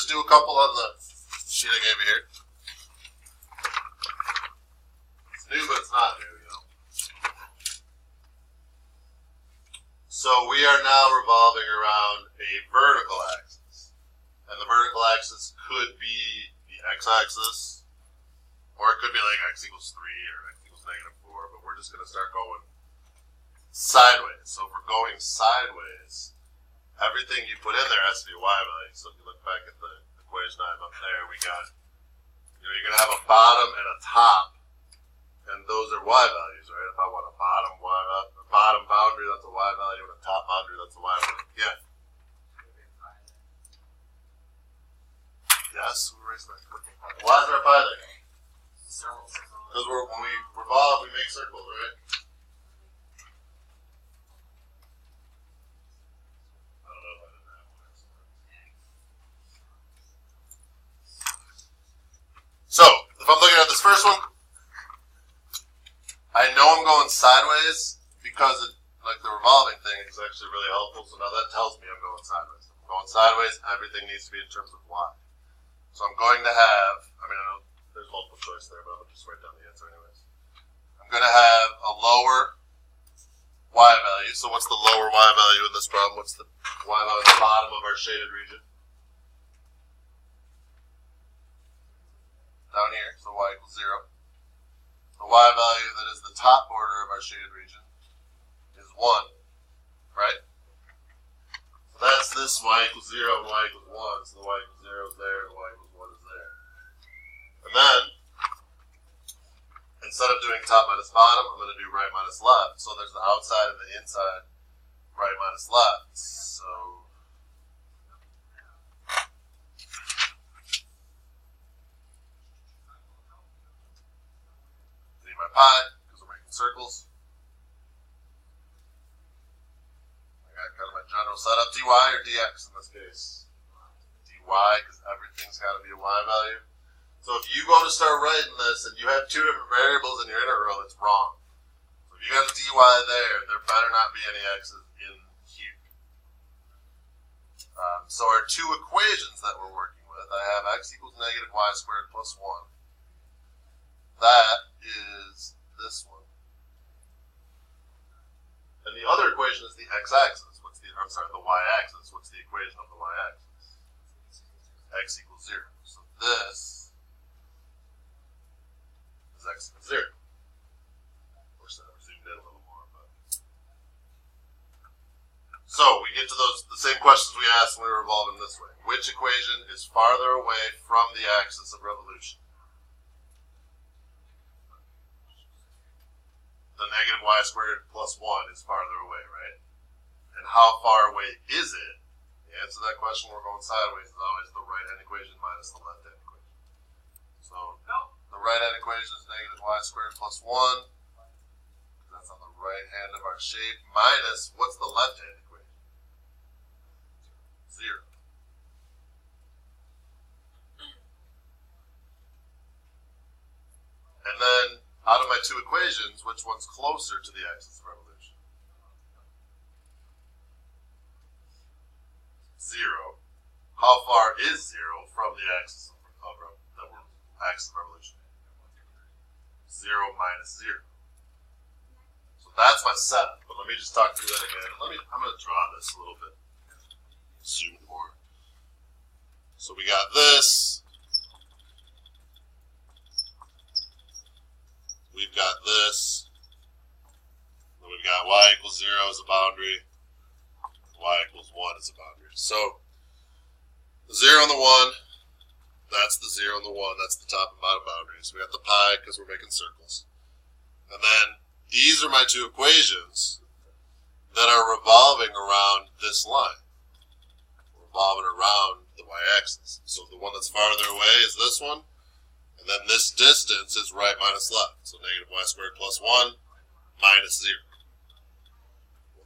just do a couple on the sheet I gave you here. It's new, but it's not new, you know. So we are now revolving around a vertical axis. And the vertical axis could be the x-axis, or it could be like x equals 3 or x equals -4, but we're just going to start going sideways. So if we're going sideways, everything you put in there has to be a y value. So if you look back at the equation I have up there, we got, you're going to have a bottom and a top, and those are y values, right? If I want a bottom boundary, that's a y value, and a top boundary, that's a y value. Yeah. Yes, why is there a pi there? Because when we revolve, we make circles, right? I don't know if I did that one. So, if I'm looking at this first one, I know I'm going sideways because like the revolving thing is actually really helpful. So now that tells me I'm going sideways. If I'm going sideways, everything needs to be in terms of y. So I'm going to have, I know there's multiple choice there, but I'll just write down the answer anyways. I'm going to have a lower y value. So what's the lower y value in this problem? What's the y value at the bottom of our shaded region? Down here, so y equals 0. The y value that is the top border of our shaded region is 1, right? So that's this y equals 0 and y equals 1. So the y equals 0 is there, and the y equals 1 is there. And then, instead of doing top minus bottom, I'm going to do right minus left. So there's the outside and the inside, right minus left. So I need my pi, because we're making circles. I got kind of my general setup, dy or dx in this case? dy, because everything's got to be a y value. So if you go to start writing this and you have two different variables in your integral, it's wrong. So if you got a dy there better not be any x's in here. So our two equations that we're working with, I have x equals negative y squared plus 1. That is this one. And the other equation is the x-axis. The y-axis. What's the equation of the y-axis? X equals 0. So this is x equals 0. Of course, I zoomed in a little more, but. So we get to the same questions we asked when we were revolving this way. Which equation is farther away from the axis of revolution? The negative y squared plus 1 is farther away, right? And how far away is it? The answer to that question, we're going sideways, is always the right-hand equation minus the left-hand equation. So the right-hand equation is negative y squared plus 1. That's on the right hand of our shape, minus, what's the left-hand equation? 0. And then, out of my two equations, which one's closer to the axis of revolution? 0. How far is 0 from the axis of revolution? 0 minus 0. So that's my setup. But let me just talk through that again. I'm going to draw this a little bit. Zoom more. So we got this. We've got this. Then we've got y equals 0 as a boundary. Y equals 1 as a boundary. So the 0 and the 1, that's the 0 and the 1. That's the top and bottom boundaries. We got the pi because we're making circles. And then these are my two equations that are revolving around this line. Revolving around the y-axis. So the one that's farther away is this one. And then this distance is right minus left. So negative y squared plus 1 minus 0.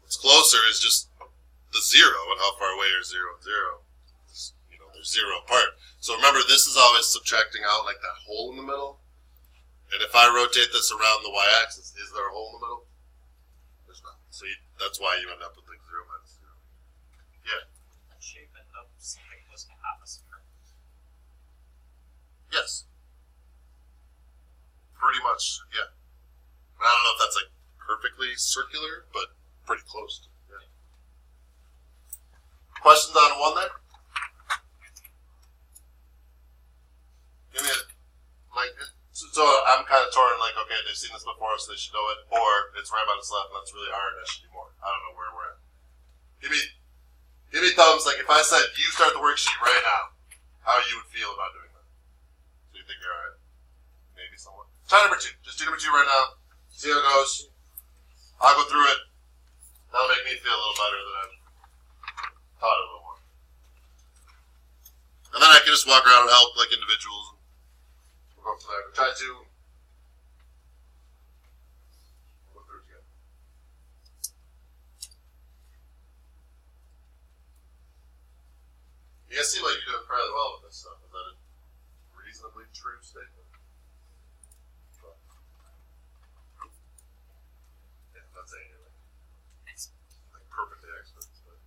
What's closer is just the 0, and how far away are 0 and 0? They're 0 apart. So remember, this is always subtracting out like that hole in the middle. And if I rotate this around the y-axis, is there a hole in the middle? There's not. So that's why you end up with like 0 minus 0. Yeah? The shape ends up something was opposite. much, yeah. I don't know if that's like perfectly circular, but pretty close to it. Yeah. Questions on one there? Give me a, like, so I'm kind of torn, like, okay, they've seen this before, so they should know it, or it's right on its left, and that's really hard, I should do more. I don't know where we're at. Give me thumbs, like, if I said, you start the worksheet right now, how you would feel about doing that. So you think you're alright? Maybe somewhat. Try number 2. Just do number 2 right now. See how it goes. I'll go through it. That'll make me feel a little better than I've taught it a little more. And then I can just walk around and help, like, individuals. We'll go from there. Try to. We'll go through it again. You guys seem like you're doing fairly well with this stuff. Is that a reasonably true statement? Yeah, I'm not saying you're like perfectly experts, but.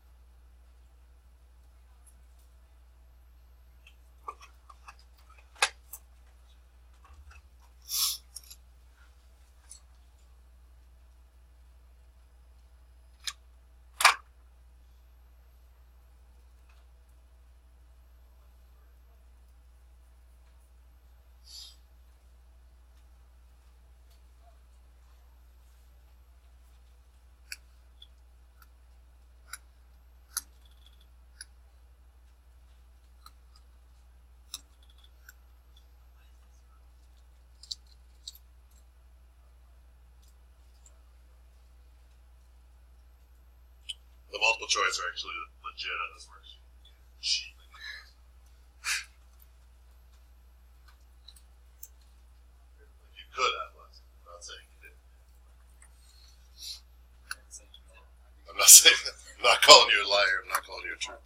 The multiple choice are actually legit on this worksheet. Cheap. You could have less. I'm not saying you did. I'm not saying that. I'm not calling you a liar. I'm not calling you a truth.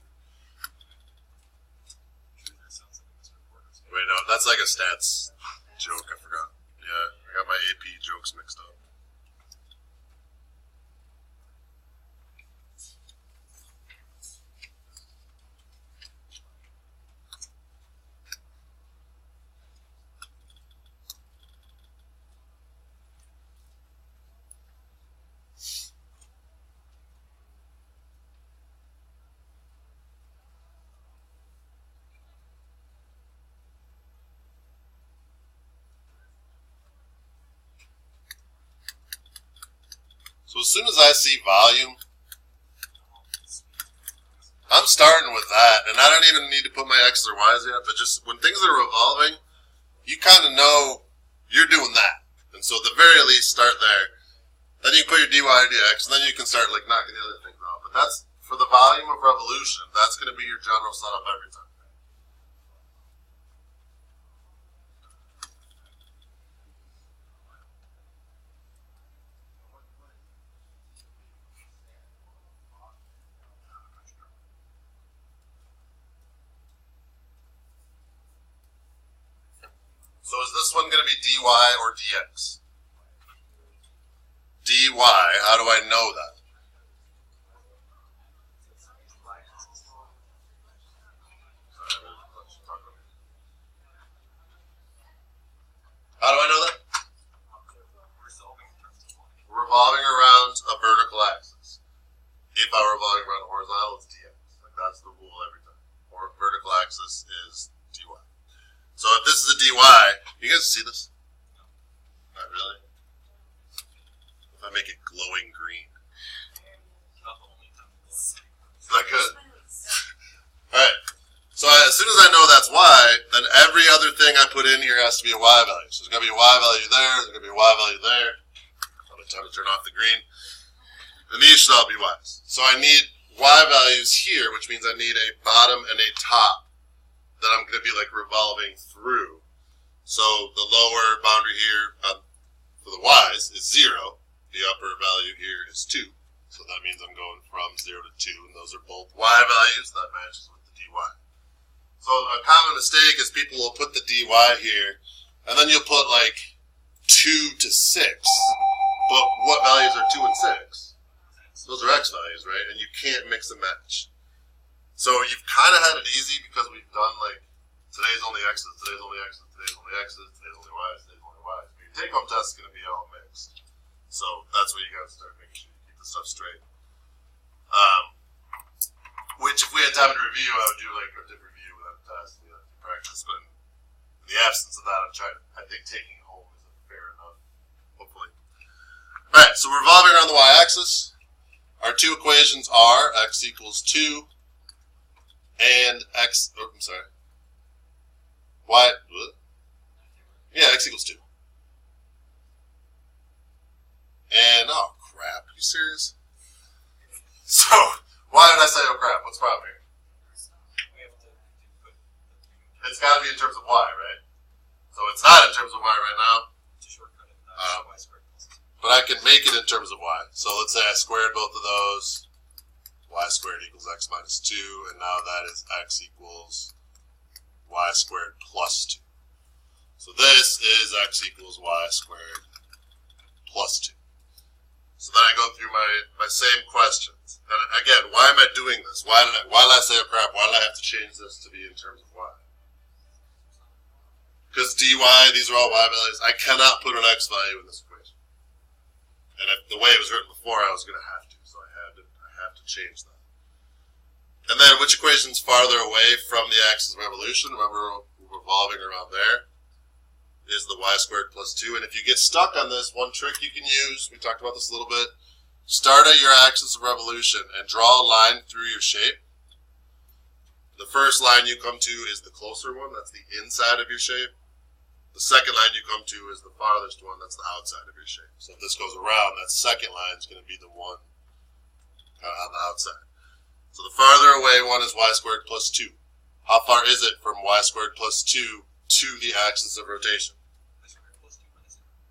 Wait, no, that's like a stats joke. I forgot. Yeah, I got my AP jokes mixed up. So as soon as I see volume, I'm starting with that, and I don't even need to put my X's or Y's yet, but just when things are revolving, you kind of know you're doing that. And so at the very least, start there. Then you put your dy or dx, and then you can start like knocking the other things off. But that's, for the volume of revolution, that's going to be your general setup every time. So is this one going to be dy or dx? dy, how do I know that? How do I know that? Revolving around a vertical axis. If I were revolving around a horizontal, it's dx. Like that's the rule every time. Or vertical axis is dy. So if this is a dy, you guys see this? Not really. If I make it glowing green. Is that good? Alright. So as soon as I know that's y, then every other thing I put in here has to be a y value. So there's going to be a y value there, there's going to be a y value there. Probably time to turn off the green. And these should all be y's. So I need y values here, which means I need a bottom and a top that I'm going to be like revolving through. So the lower boundary here for the y's is 0. The upper value here is 2. So that means I'm going from 0 to 2, and those are both y values. That matches with the dy. So a common mistake is people will put the dy here, and then you'll put like 2 to 6. But what values are 2 and 6? Those are x values, right? And you can't mix and match. So you've kind of had it easy because we've done like today's only x's, today's only x's, today's only x's, today's only y's, today's only y's. But you're take-home test is going to be all mixed. So that's where you got to start making sure you keep the stuff straight. Which, if we had time to review, I would do like a different review without a test, practice. But in the absence of that, I think taking it home is fair enough, hopefully. All right, so revolving around the y-axis, our two equations are x equals 2 and x, oh, I'm sorry, y, what? Yeah, x equals 2. And, oh crap, are you serious? So, why did I say oh crap? What's the problem here? It's got to be in terms of y, right? So it's not in terms of y right now. But I can make it in terms of y. So let's say I squared both of those. Y squared equals x minus 2. And now that is x equals y squared plus 2. So this is x equals y squared plus 2. So then I go through my same questions. And again, why am I doing this? Why did I say, oh crap, why did I have to change this to be in terms of y? Because dy, these are all y values. I cannot put an x value in this equation. And if the way it was written before, I was going to have to. So I have to change that. And then which equation is farther away from the axis of revolution? Remember, we're revolving around there. Is the y squared plus 2. And if you get stuck on this, one trick you can use, we talked about this a little bit, start at your axis of revolution and draw a line through your shape. The first line you come to is the closer one, that's the inside of your shape. The second line you come to is the farthest one, that's the outside of your shape. So if this goes around, that second line is going to be the one on the outside. So the farther away one is y squared plus 2. How far is it from y squared plus 2 to the axis of rotation?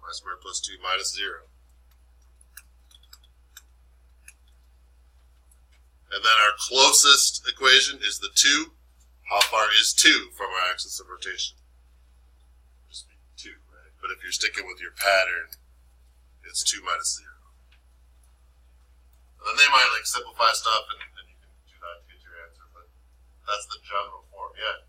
Y squared plus 2 minus 0. And then our closest equation is the 2. How far is 2 from our axis of rotation? Just be 2, right? But if you're sticking with your pattern, it's 2 minus 0. And then they might like simplify stuff and you can do that to get your answer, but that's the general form, yeah.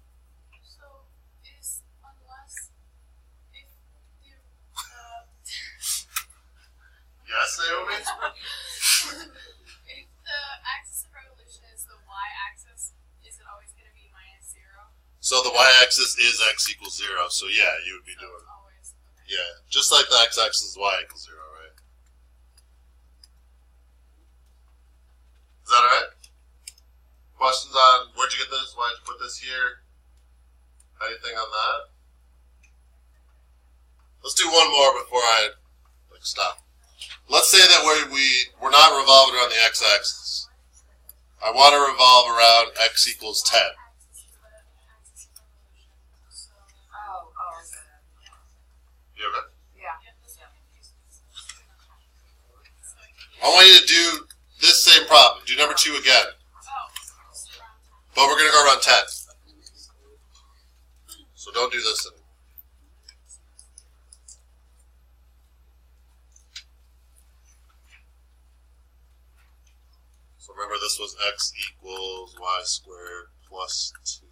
Yes, Naomi? If the axis of revolution is the y-axis, is it always going to be minus 0? So the y-axis is x equals 0, so yeah, you would be doing it. Always, okay. Yeah, just like the x-axis is y equals 0, right? Is that alright? Questions on where'd you get this? Why'd you put this here? Anything on that? Let's do one more before I stop. Let's say that we're not revolving around the x-axis. I want to revolve around x equals 10. You okay? Yeah. I want you to do this same problem. Do number 2 again. But we're going to go around 10. So don't do this anymore. Remember, this was x equals y squared plus 2.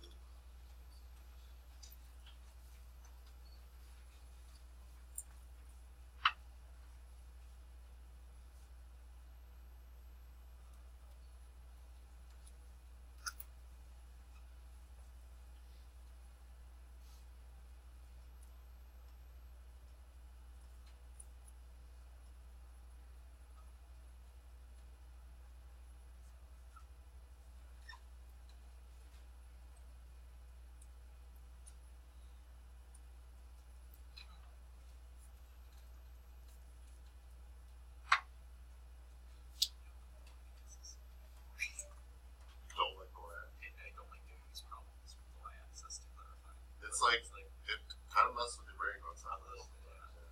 It kind of messes with your brain going on.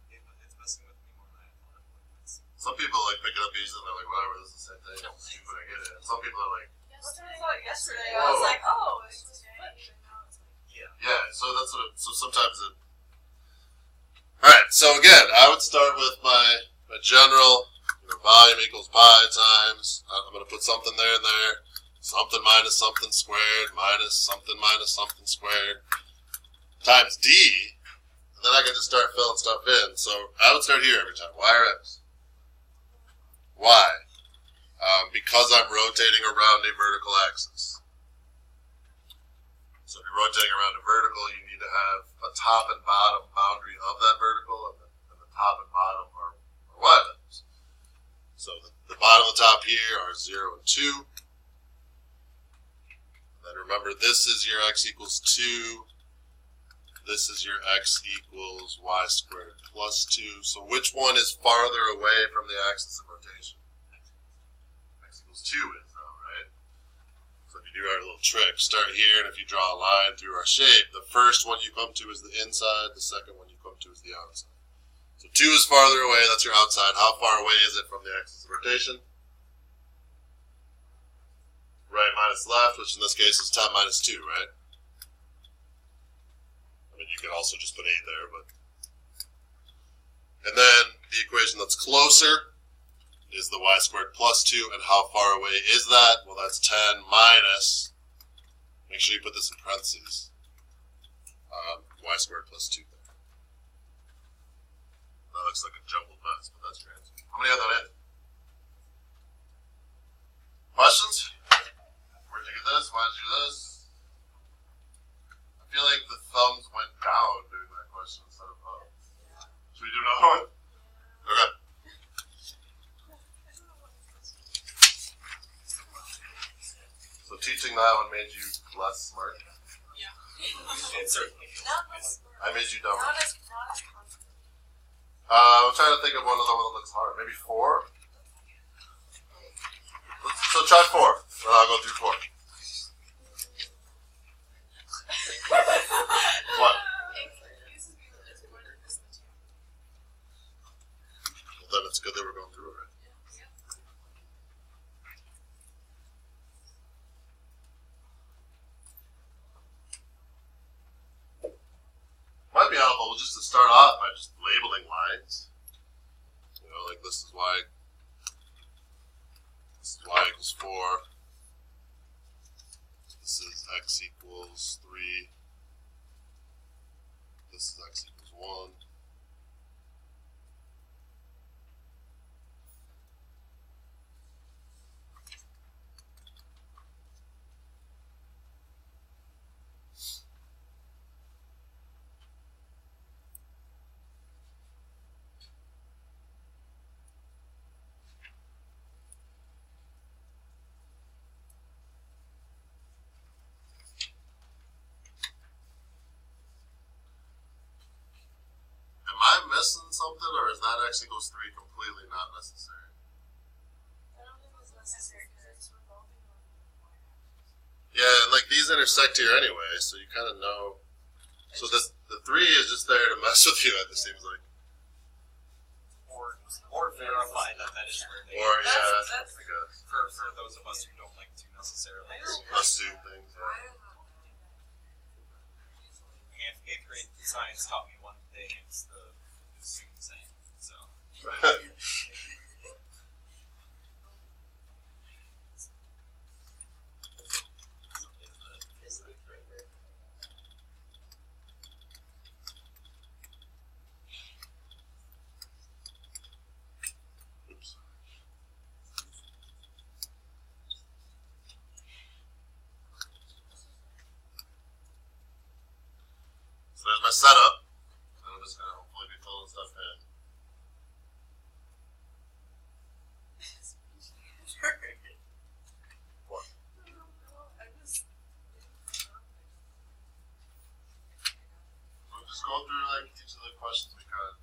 It's messing with me more than I thought it would. Some people pick it up easy and they're like, whatever, this is the same thing. It's stupid, I get it. And some people are like, yesterday, I was like, oh, it's just yeah. So that's what. So sometimes it. All right. So again, I would start with my general volume equals pi times. I'm going to put something there and there. Something minus something squared minus something squared times d. And then I can just start filling stuff in. So I would start here every time. Y or X? Y. Because I'm rotating around a vertical axis. So if you're rotating around a vertical, you need to have a top and bottom boundary of that vertical, and the top and bottom are y values. So the bottom and the top here are 0 and 2. And then remember, this is your x equals 2. This is your x equals y squared plus 2. So which one is farther away from the axis of rotation? X equals 2 is, though, right? So if you do our little trick, start here, and if you draw a line through our shape, the first one you come to is the inside, the second one you come to is the outside. So 2 is farther away, that's your outside. How far away is it from the axis of rotation? Right minus left, which in this case is 10 minus 2, right? I mean, you can also just put 8 there, but... And then the equation that's closer is the y squared plus 2, and how far away is that? Well, that's 10 minus, make sure you put this in parentheses, y squared plus 2 there. That looks like a jumbled mess, but that's your answer. How many have that in? Questions? Where'd you get this? Why did you do this? I feel like the thumbs went down during that question instead of up. Should we do another one? Okay. So teaching that one made you less smart? Yeah. I made you dumber. Not as confident. I'm trying to think of one other one that looks hard. Maybe 4? So try 4. Then I'll go through 4. What? Well, then it's good that we're going through it, right? Might be helpful just to start off by just labeling lines. You know, like this is y equals 4. This is x equals 3. This is x equals 1. Am I missing something, or is that x equals 3 completely not necessary? I don't think it's necessary because it's revolving on Yeah, and like these intersect here anyway, so you kind of know. So the 3 is just there to mess with you, it seems like. Or verify that is where they Or, yeah, That's- I guess. for those of us who don't like to necessarily Assume things. Yeah. eighth grade science taught me one thing, it's the assume thing. So Oops. So there's my setup. And I'm just going to hopefully be filling stuff in. What? We'll just go through like each of the questions we kind of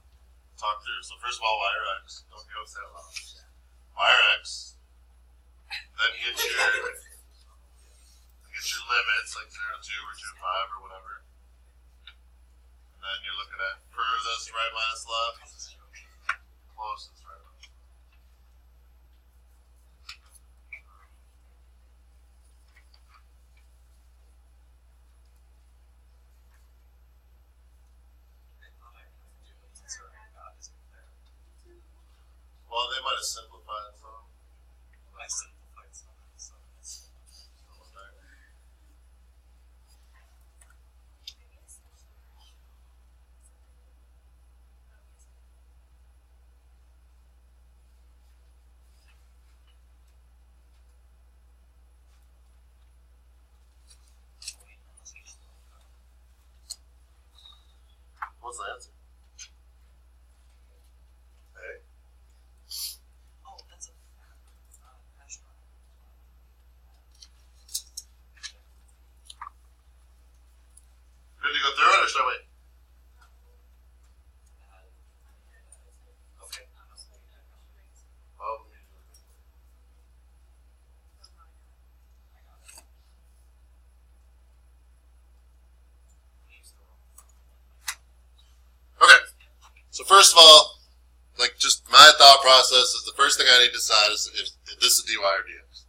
talked through. So first of all, y or x. Don't go say it loud. Y or x. Then get your limits like 0 to 2 or 2 to 5 or whatever. And then you're looking at furthest right minus left, closest right minus left. Well, they might have simplified some. I simplified some. So it's So first of all, like just my thought process is the first thing I need to decide is if this is dy or dx.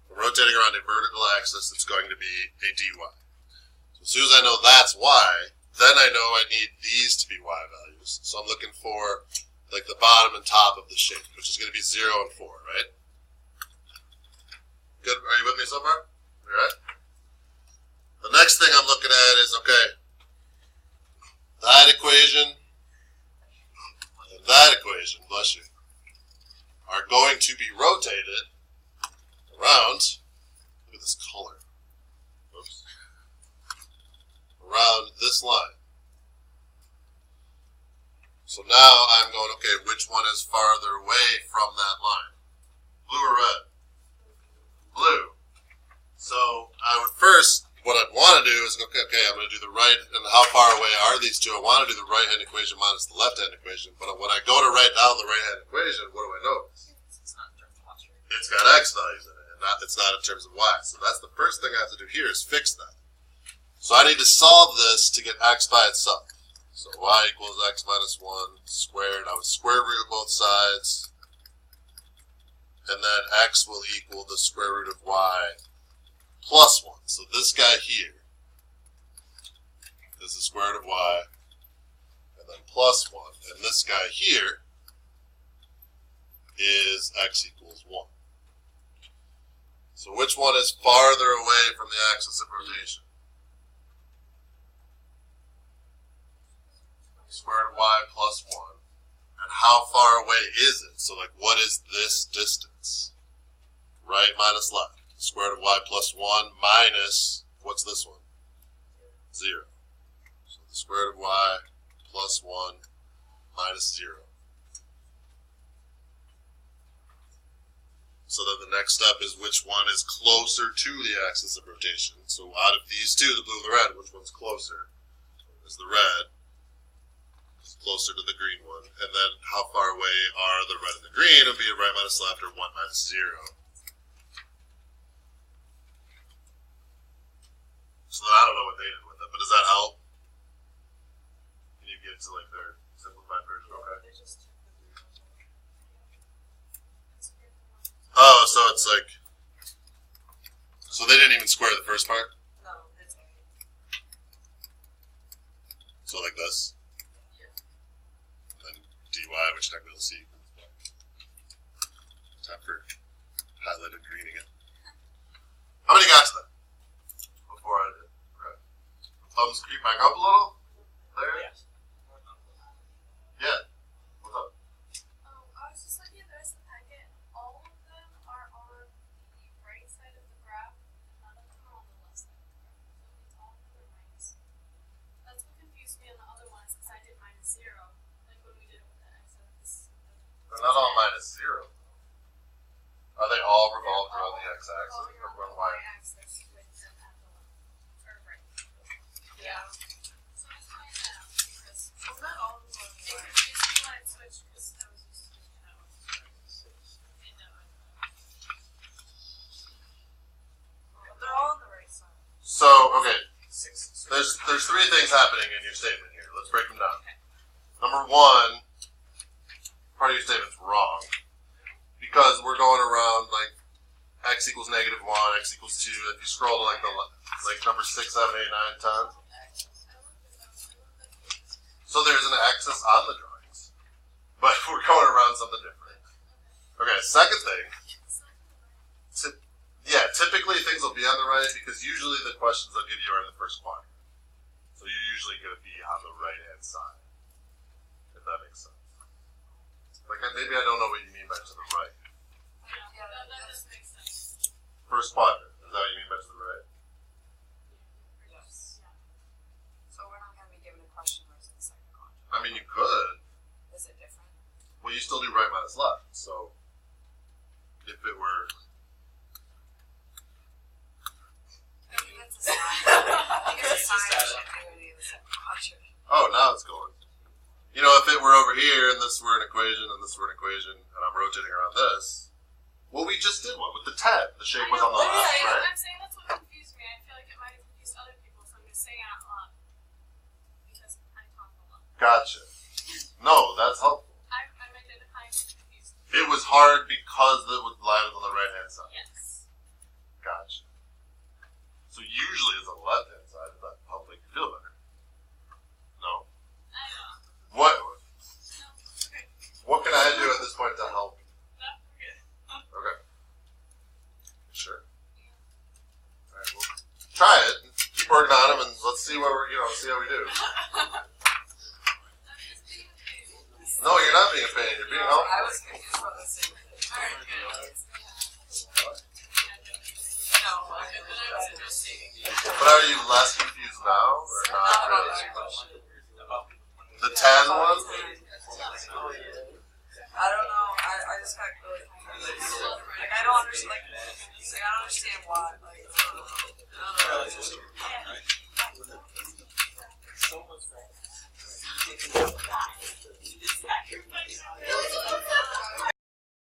We're rotating around a vertical axis, it's going to be a dy. So as soon as I know that's y, then I know I need these to be y values. So I'm looking for like the bottom and top of the shape, which is going to be 0 and 4, right? Good. Are you with me so far? All right. The next thing I'm looking at is, okay, that equation and that equation, bless you, are going to be rotated around, look at this color, oops, around this line. So now I'm going, okay, which one is farther away from that line? Blue or red? Blue. So I would first, what I'd want to do is, okay, I'm going to do the right, and how far away are these two? I want to do the right-hand equation minus the left-hand equation, but when I go to write down the right-hand equation, what do I notice? It's not in terms of y. It's got x values in it, and it's not in terms of y. So that's the first thing I have to do here is fix that. So I need to solve this to get x by itself. So y equals x minus 1 squared. I would square root both sides. And then x will equal the square root of y plus 1. So this guy here is the square root of y, and then plus 1. And this guy here is x equals 1. So which one is farther away from the axis of rotation? Square root of y plus 1. And how far away is it? So like, what is this distance? Right minus left. Square root of y plus 1 minus, what's this one? 0. So the square root of y plus 1 minus 0. So then the next step is which one is closer to the axis of rotation. So out of these two, the blue and the red, which one's closer? Is the red. Closer to the green one, and then how far away are the red and the green? It'll be a right minus left or 1 minus 0. So then I don't know what they did with it, but does that help? Can you get to like their simplified version? Okay. Oh, so it's like, so they didn't even square the first part? No, it's So like this? Dy, which technically we'll see. Time for highlighted green again. How many got to that? Before I did. Right. Thumbs creep back up a little? There? Yes. Yeah. What's up? I was just looking at the rest of the packet. All of them are on the right side of the graph. None of them are on the left side of the graph. So it's all of them are minus. That's what confused me on the other ones because I did minus 0. Like when we did it with the x-axis. They're not all minus 0. Are they all revolved around the x-axis or around the y-axis? Y-axis with them at the left. Or right. Yeah. So I was finding that out because Well, not all of them are it right. confused me when it switched because I was used to doing it out. They're all on the right side. So, okay. There's three things happening in your statement here. Let's break them down. Number one, part of your statement's wrong. Because we're going around like x equals negative 1, x equals 2. If you scroll to like number 6, 7, 8, 9, 10. So there's an axis on the drawings. But we're going around something different. Okay, second thing. Yeah, typically things will be on the right because usually the questions they'll give you are in the first quadrant. So you're usually going to be on the right-hand side, if that makes sense. Like, maybe I don't know what you mean by to the right. Yeah, that does make sense. First quadrant, is that what you mean by to the right? Yes. So we're not going to be given a question where it's in the second quadrant. I mean, you could. Is it different? Well, you still do right minus left. So, if it were... I think it's a sign. I think it's a sign of activity in the second quadrant. Oh, now it's going. You know, if it were over here, and this were an equation, and this were an equation, and I'm rotating around this, well, we just did one with the 10. The shape was on the left, right? I'm saying that's what confused me. I feel like it might have confused other people, so I'm just saying it out loud. Because I talk a lot. Gotcha. No, that's helpful. I'm identifying with these. It was hard because the line was on the right hand side. Yes. Gotcha. So usually it's on the left hand side, but hopefully you feel better. No. I know. What? No. Okay. What can I do at this point to help? No, we're good. Okay. Sure. All right. Well, try it. Keep working on them, and let's see what we're see how we do. No, you're not being a pain. You're being helpful. I was confused about the same thing. Alright. No, that's interesting. But are you less confused now, or not Not about really? that question. The 10 one? I don't know. I just got really confused. Like I don't understand. Like I don't understand why. Like I don't know. Sacrifice.